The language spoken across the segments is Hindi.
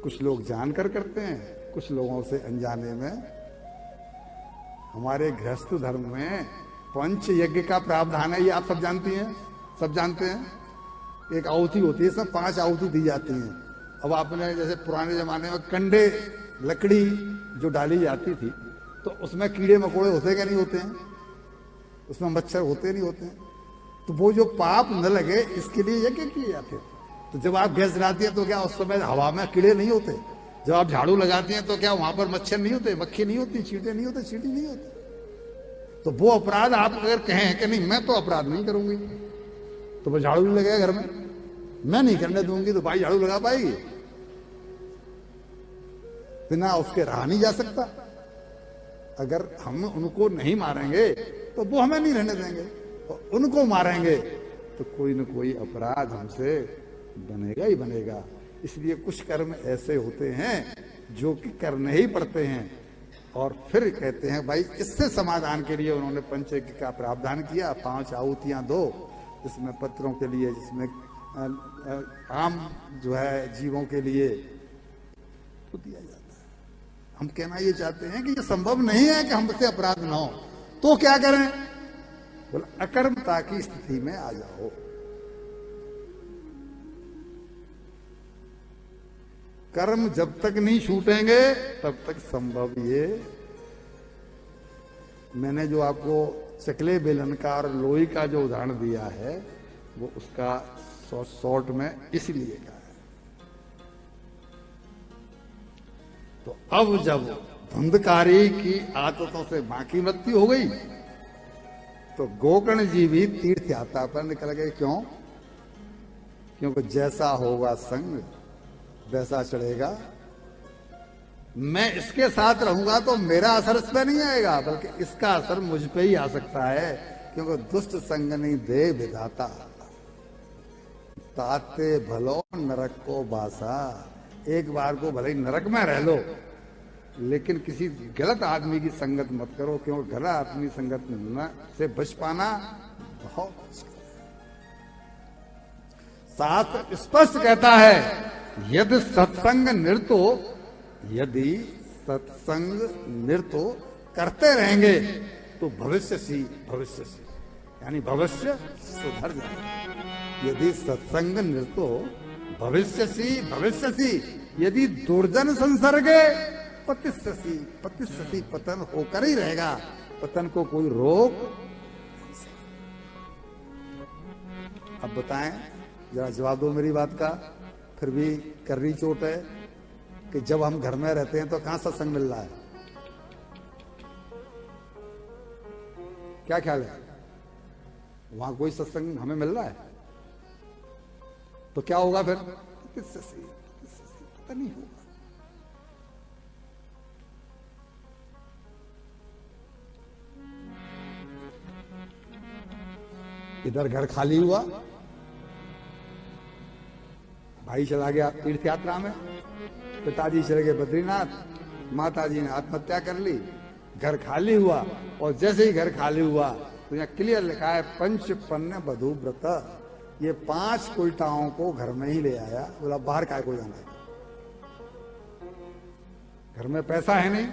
कुछ लोग जानकर करते हैं, कुछ लोगों से अनजाने में। हमारे गृहस्थ धर्म में पंच यज्ञ का प्रावधान है, ये आप सब जानती हैं, सब जानते हैं। एक आहुति होती है, सब 5 आहुति दी जाती हैं। अब आपने जैसे पुराने जमाने में कंडे लकड़ी जो डाली जाती थी, तो उसमें कीड़े मकोड़े होते क्या नहीं होते हैं, उसमें मच्छर होते नहीं होते हैं, तो वो जो पाप न लगे इसके लिए यज्ञ किए जाते हैं। तो जब आप गैस जलाती हैं तो क्या उस समय हवा में कीड़े नहीं होते? जब आप झाड़ू लगाती हैं तो क्या वहां पर मच्छर नहीं होते, मक्खी नहीं होती, चींटे नहीं होते, चींटी नहीं होती? तो वो अपराध आप अगर कहें कि नहीं मैं तो अपराध नहीं करूंगी, तो वो झाड़ू नहीं लगेगा घर में, मैं नहीं करने दूंगी, तो भाई झाड़ू लगा पाएगी? बिना उसके रहा नहीं जा सकता। अगर हम उनको नहीं मारेंगे तो वो हमें नहीं रहने देंगे, और उनको मारेंगे तो कोई न कोई अपराध हमसे बनेगा ही बनेगा। इसलिए कुछ कर्म ऐसे होते हैं जो कि करने ही पड़ते हैं। और फिर कहते हैं भाई इससे समाधान के लिए उन्होंने पंचयज्ञ का प्रावधान किया, 5 आहुतियां दो, जिसमें पत्रों के लिए, जिसमें आम जो है जीवों के लिए तो दिया जाता है। हम कहना ये चाहते हैं कि ये संभव नहीं है कि हमसे अपराध ना हो, तो क्या करें? बोला अकर्मता की स्थिति में आ जाओ। कर्म जब तक नहीं छूटेंगे तब तक संभव ये। मैंने जो आपको चकले बेलन का और लोही का जो उदाहरण दिया है वो उसका शॉर्ट में इसलिए कहा है। तो अब जब धुंधकारी की आदतों से बाकी मृत्यु हो गई तो गोकर्ण जी भी तीर्थ यात्रा पर निकल गए। क्यों? क्योंकि जैसा होगा संग वैसा चढ़ेगा। मैं इसके साथ रहूंगा तो मेरा असर इस पर नहीं आएगा, बल्कि इसका असर मुझ पे ही आ सकता है, क्योंकि दुष्ट संग नहीं दे विधाता, ताते भलो नरक को बासा। एक बार को भले ही नरक में रह लो, लेकिन किसी गलत आदमी की संगत मत करो, क्योंकि गलत आदमी संगत न से बच पाना बहुत मुश्किल है। शास्त्र स्पष्ट कहता है यदि सत्संग नृतो करते रहेंगे तो भविष्य यानी भविष्य सुधर जाए। यदि सत्संग नृतो भविष्य यदि दुर्जन संसर्गे पतिष्यसि पतन होकर ही रहेगा, पतन को कोई रोक। अब बताएं, जरा जवाब दो मेरी बात का। फिर भी कर्री चोट है कि जब हम घर में रहते हैं तो कहां सत्संग मिल रहा है? क्या ख्याल है? वहां कोई सत्संग हमें मिल रहा है तो क्या होगा फिर? पता नहीं होगा। इधर घर खाली हुआ, भाई चला गया तीर्थ यात्रा में, पिताजी चले गए बद्रीनाथ, माताजी ने आत्महत्या कर ली, घर खाली हुआ। और जैसे ही घर खाली हुआ तो यहाँ क्लियर लिखा है पंचपन्न बधु व्रत। ये 5 कुलटाओं को घर में ही ले आया। बोला बाहर काय को जाना है, घर में पैसा है नहीं,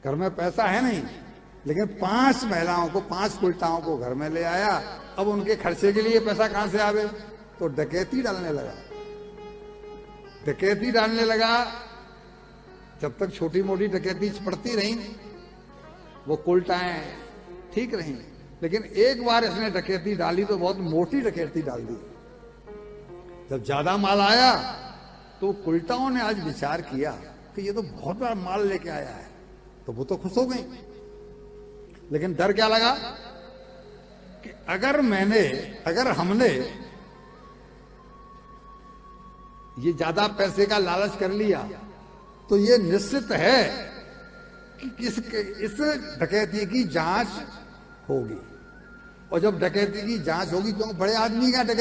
घर में पैसा है नहीं, लेकिन 5 महिलाओं को, 5 कुलटाओं को घर में ले आया। अब उनके खर्चे के लिए पैसा कहां से आवे? तो डकैती डालने लगा। जब तक छोटी मोटी डकैती पड़ती रही वो कुलटाएं ठीक रही, लेकिन एक बार इसने डकैती डाली तो बहुत मोटी डकैती डाल दी। जब ज्यादा माल आया तो कुलटाओं ने आज विचार किया कि ये तो बहुत बड़ा माल लेके आया है, तो वो तो खुश हो गई। लेकिन डर क्या लगा कि अगर हमने ये ज्यादा पैसे का लालच कर लिया तो ये निश्चित है कि इस डकैती की जांच होगी। और जब डकैती की जांच होगी, क्योंकि बड़े आदमी का डकैती